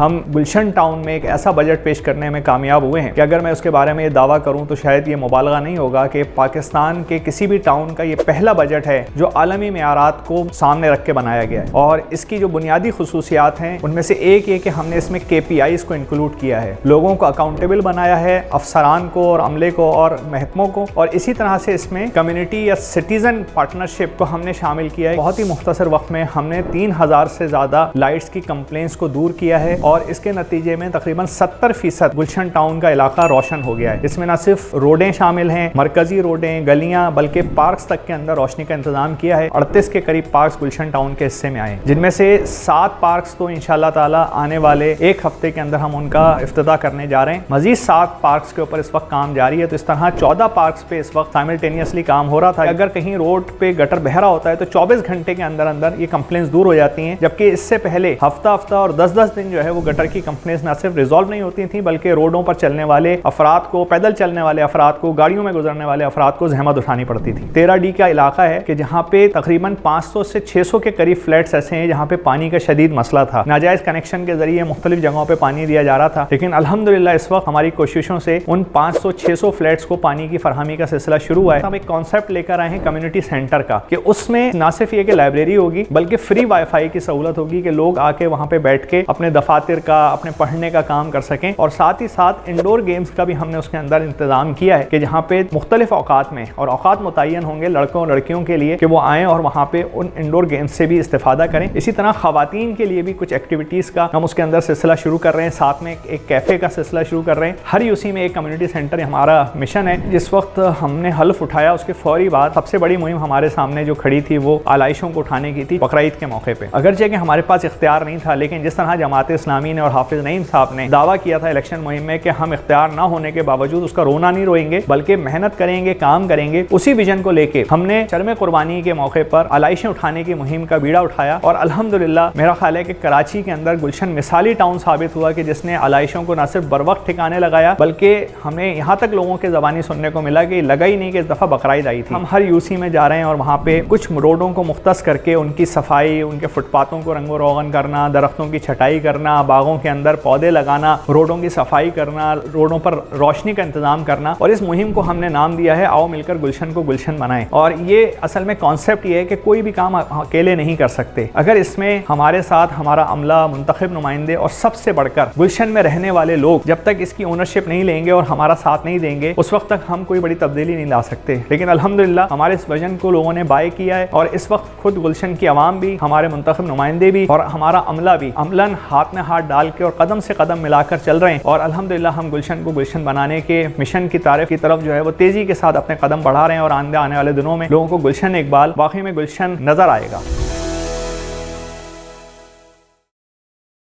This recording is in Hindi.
हम गुलशन टाउन में एक ऐसा बजट पेश करने में कामयाब हुए हैं कि अगर मैं उसके बारे में ये दावा करूं तो शायद ये मुबालगा नहीं होगा कि पाकिस्तान के किसी भी टाउन का ये पहला बजट है जो आलमी मेयारात को सामने रख के बनाया गया है। और इसकी जो बुनियादी खुसूसियात हैं उनमें से एक ये कि हमने इसमें KPIs को इंक्लूड किया है, लोगों को अकाउंटेबल बनाया है, अफसरान को और अमले को और महकमों को, और इसी तरह से इसमें कम्युनिटी या सिटीजन पार्टनरशिप को हमने शामिल किया है। बहुत ही मुख्तसर वक्त में हमने 3000 से ज़्यादा लाइट्स की कंप्लेंट्स को दूर किया है और इसके नतीजे में तकरीबन 70% गुलशन टाउन का इलाका रोशन हो गया है। इसमें न सिर्फ रोडें शामिल हैं, मरकजी रोडें, गलियां, बल्कि पार्क्स तक के अंदर रोशनी का इंतजाम किया है। 38 के करीब पार्क्स गुलशन टाउन के हिस्से में आए, जिनमें से 7 पार्क्स तो इंशाअल्लाह ताला आने वाले एक हफ्ते के अंदर हम उनका इफ्तिताह करने जा रहे हैं। मजीद 7 पार्क्स के ऊपर इस वक्त काम जारी है। तो इस तरह 14 पार्क्स पे इस वक्त साइमल्टेनियसली काम हो रहा था। अगर कहीं रोड पे गटर बह रहा होता है तो 24 घंटे के अंदर अंदर ये कंप्लेंट्स दूर हो जाती हैं, जबकि इससे पहले हफ्ता और 10-10 दिन जो है वो गटर की कंप्लेंट्स न सिर्फ रिजॉल्व नहीं होती थी बल्कि रोडों पर चलने वाले अफराद को, पैदल चलने वाले अफराद को, गाड़ियों में गुजरने वाले अफराद को जहमत उठानी पड़ती थी। 13D का इलाका है कि जहाँ पे तकरीबन 500 से 600 के करीब फ्लैट्स ऐसे हैं जहाँ पे पानी का शदीद मसला था। नाजायज कनेक्शन के जरिए मुख्तलिफ जगहों पे पानी दिया जा रहा था, लेकिन अल्हम्दुलिल्लाह इस वक्त हमारी कोशिशों से उन 500-600 फ्लैट्स को पानी की फरहमी का सिलसिला शुरू हुआ है। हम एक कॉन्सेप्ट लेकर आए हैं कम्युनिटी सेंटर का कि उसमें ना सिर्फ ये कि लाइब्रेरी होगी बल्कि फ्री वाईफाई की सहूलत होगी कि लोग आके वहाँ पे बैठ के अपने दफातर का, अपने पढ़ने का काम कर सकें। और साथ ही साथ इंडोर गेम्स का भी हमने उसके अंदर इंतजाम किया है कि जहाँ पे मुख्तलिफ औकात में और औकात मुतय्यन होंगे लड़कों और लड़कियों के लिए कि वो आएँ और वहाँ पे उन इंडोर गेम्स से भी इस्तेफादा करें। इसी तरह खवातीन के लिए भी कुछ एक्टिविटीज़ का हम उसके अंदर सिलसिला शुरू कर रहे हैं, साथ में एक कैफ़े का सिलसिला शुरू कर रहे हैं। हर यूसी में एक कम्युनिटी सेंटर हमारा मिशन है। जिस वक्त हमने हल्फ उठाया उसके फौरी बाद सबसे बड़ी मुहिम हमारे सामने जो खड़ी थी वो आलाइशों को उठाने की थी बकरा ईद के मौके पे। अगरचे कि हमारे पास इख्तियार नहीं था, लेकिन जिस तरह जमात इस्लामी ने और हाफिज नईम साहब ने दावा किया था इलेक्शन मुहिम में कि हम इख्तियार ना होने के बावजूद उसका रोना नहीं रोएंगे बल्कि मेहनत करेंगे, काम करेंगे, उसी विजन को लेके हमने चरमे कुर्बानी के मौके पर आलाइशें उठाने की मुहिम का बीड़ा उठाया। और अल्हम्दुलिल्लाह मेरा ख्याल है कि कराची के अंदर गुलशन मिसाली टाउन साबित हुआ कि जिसने आलाइशों को न सिर्फ बर वक्त ठिकाने लगाया बल्कि हमें यहाँ तक लोगों के ज़बानी सुनने को मिला कि लगा ही नहीं कि इस दफ़ा बकरा ईद आई थी। हम हर यूसी में जा रहे हैं और वहाँ पे कुछ रोडों को मुख्तस करके उनकी सफाई, उनके फुटपाथों को रंगो रोगन करना, दरख्तों की छटाई करना, बागों के अंदर पौधे लगाना, रोडों की सफाई करना, रोडों पर रोशनी का इंतजाम करना। और इस मुहिम को हमने नाम दिया है आओ मिलकर गुलशन को गुलशन बनाएं। और ये असल में कॉन्सेप्ट ये है कि कोई भी काम अकेले नहीं कर सकते, अगर इसमें हमारे साथ हमारा अमला, मुंतखब नुमाइंदे और सबसे बढ़कर गुलशन में रहने वाले लोग जब तक इसकी ओनरशिप नहीं लेंगे और हमारा साथ नहीं देंगे उस वक्त तक हम कोई बड़ी तब्दीली नहीं ला सकते। लेकिन अल्हम्दुलिल्लाह हमारे इस विजन को लोगों ने बाय किया है और इस वक्त खुद गुलशन की आवाम भी, हमारे मुंतखब नुमाइंदे भी और हमारा अमला भी अमलन हाथ में हाथ डाल के और कदम से कदम मिलाकर चल रहे हैं। और अल्हम्दुलिल्लाह हम गुलशन को गुलशन बनाने के मिशन की तारीफ की तरफ जो है वो तेजी के साथ अपने कदम बढ़ा रहे हैं और आने वाले दिनों में लोगों को गुलशन इकबाल वाकई में गुलशन नजर आएगा।